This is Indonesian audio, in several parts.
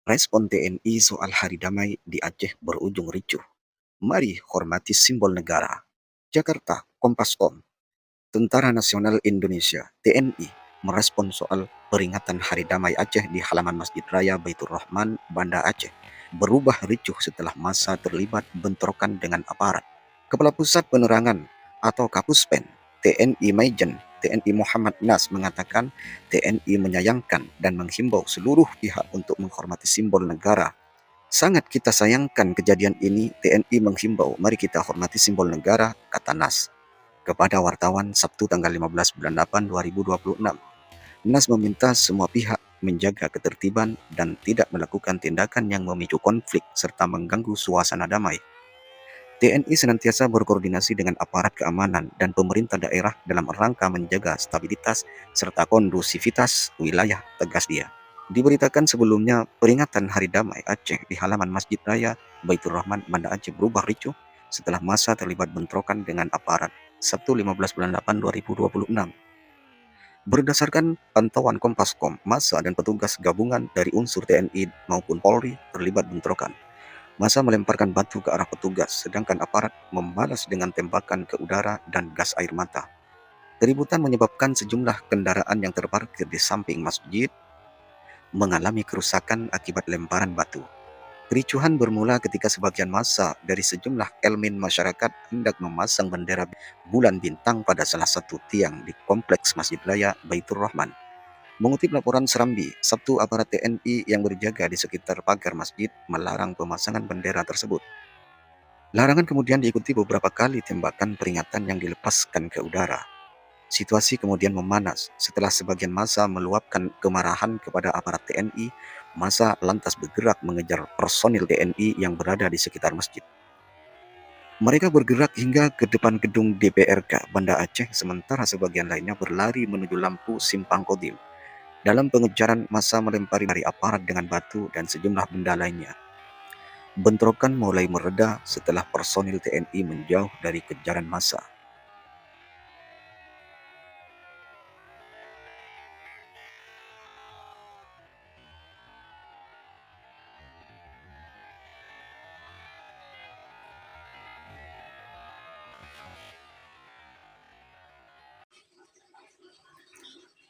Respon TNI soal Hari Damai di Aceh berujung ricuh. Mari hormati simbol negara. Jakarta, Kompas.com. Tentara Nasional Indonesia (TNI) merespon soal peringatan Hari Damai Aceh di halaman Masjid Raya Baitur Rahman, Banda Aceh, berubah ricuh setelah massa terlibat bentrokan dengan aparat. Kepala Pusat Penerangan atau Kapuspen TNI Maijen TNI Muhammad Nas mengatakan TNI menyayangkan dan menghimbau seluruh pihak untuk menghormati simbol negara. Sangat kita sayangkan kejadian ini. TNI menghimbau mari kita hormati simbol negara, kata Nas kepada wartawan Sabtu tanggal 15 bulan 8 2026. Nas meminta semua pihak menjaga ketertiban dan tidak melakukan tindakan yang memicu konflik serta mengganggu suasana damai. TNI senantiasa berkoordinasi dengan aparat keamanan dan pemerintah daerah dalam rangka menjaga stabilitas serta kondusivitas wilayah, tegas dia. Diberitakan sebelumnya, peringatan Hari Damai Aceh di halaman Masjid Raya Baitur Rahman, Banda Aceh berubah ricuh setelah massa terlibat bentrokan dengan aparat. Sabtu 15 bulan 8 2026. Berdasarkan pantauan Kompas.com, massa dan petugas gabungan dari unsur TNI maupun Polri terlibat bentrokan. Massa melemparkan batu ke arah petugas, sedangkan aparat membalas dengan tembakan ke udara dan gas air mata. Keributan menyebabkan sejumlah kendaraan yang terparkir di samping masjid mengalami kerusakan akibat lemparan batu. Kericuhan bermula ketika sebagian massa dari sejumlah elemen masyarakat hendak memasang bendera bulan bintang pada salah satu tiang di kompleks Masjid Raya Baitur Rahman. Mengutip laporan Serambi, Sabtu aparat TNI yang berjaga di sekitar pagar masjid melarang pemasangan bendera tersebut. Larangan kemudian diikuti beberapa kali tembakan peringatan yang dilepaskan ke udara. Situasi kemudian memanas setelah sebagian massa meluapkan kemarahan kepada aparat TNI. Massa lantas bergerak mengejar personil TNI yang berada di sekitar masjid. Mereka bergerak hingga ke depan gedung DPRK Banda Aceh, sementara sebagian lainnya berlari menuju lampu Simpang Kodim. Dalam pengejaran, massa melempari aparat dengan batu dan sejumlah benda lainnya. Bentrokan mulai mereda setelah personil TNI menjauh dari kejaran massa.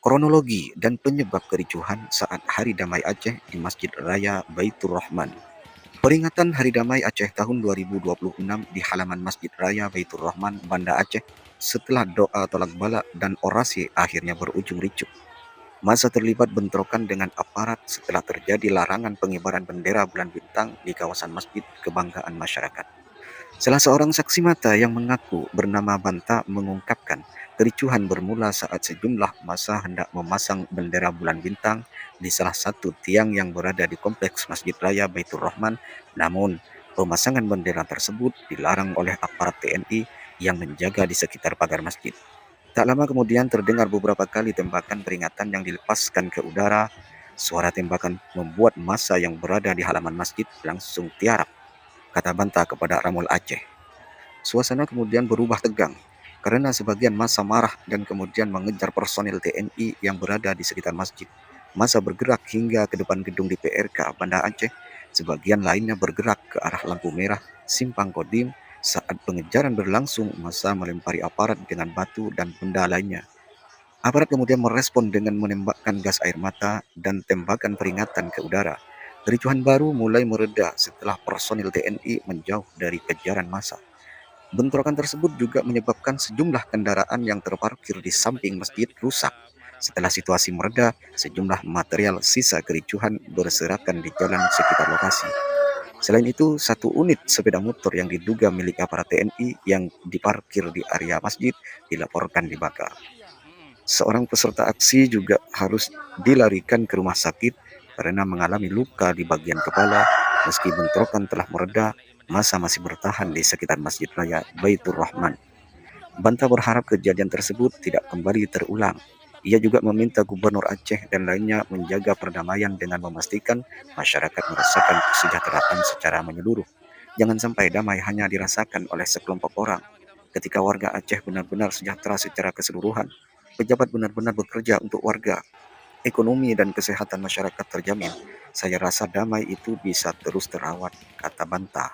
Kronologi dan penyebab kericuhan saat Hari Damai Aceh di Masjid Raya Baitur Rahman. Peringatan Hari Damai Aceh tahun 2026 di halaman Masjid Raya Baitur Rahman, Banda Aceh, setelah doa tolak bala dan orasi akhirnya berujung ricuh. Massa terlibat bentrokan dengan aparat setelah terjadi larangan pengibaran bendera bulan bintang di kawasan masjid kebanggaan masyarakat. Salah seorang saksi mata yang mengaku bernama Banta mengungkapkan kericuhan bermula saat sejumlah massa hendak memasang bendera bulan bintang di salah satu tiang yang berada di kompleks Masjid Raya Baitur Rahman. Namun, pemasangan bendera tersebut dilarang oleh aparat TNI yang menjaga di sekitar pagar masjid. Tak lama kemudian terdengar beberapa kali tembakan peringatan yang dilepaskan ke udara. Suara tembakan membuat massa yang berada di halaman masjid langsung tiarap, kata Banta kepada Ramul Aceh. Suasana kemudian berubah tegang karena sebagian massa marah dan kemudian mengejar personil TNI yang berada di sekitar masjid. Massa bergerak hingga ke depan gedung DPRK Banda Aceh. Sebagian lainnya bergerak ke arah lampu merah Simpang Kodim. Saat pengejaran berlangsung, massa melempari aparat dengan batu dan benda lainnya. Aparat kemudian merespon dengan menembakkan gas air mata dan tembakan peringatan ke udara. Kericuhan baru mulai mereda setelah personil TNI menjauh dari kejaran massa. Bentrokan tersebut juga menyebabkan sejumlah kendaraan yang terparkir di samping masjid rusak. Setelah situasi mereda, sejumlah material sisa kericuhan berserakan di jalan sekitar lokasi. Selain itu, satu unit sepeda motor yang diduga milik aparat TNI yang diparkir di area masjid dilaporkan dibakar. Seorang peserta aksi juga harus dilarikan ke rumah sakit karena mengalami luka di bagian kepala. Meski bentrokan telah mereda, massa masih bertahan di sekitar Masjid Raya Baitur Rahman. Banta berharap kejadian tersebut tidak kembali terulang. Ia juga meminta Gubernur Aceh dan lainnya menjaga perdamaian dengan memastikan masyarakat merasakan kesejahteraan secara menyeluruh. Jangan sampai damai hanya dirasakan oleh sekelompok orang. Ketika warga Aceh benar-benar sejahtera secara keseluruhan, pejabat benar-benar bekerja untuk warga. ekonomi dan kesehatan masyarakat terjamin, saya rasa damai itu bisa terus terawat, kata Banta.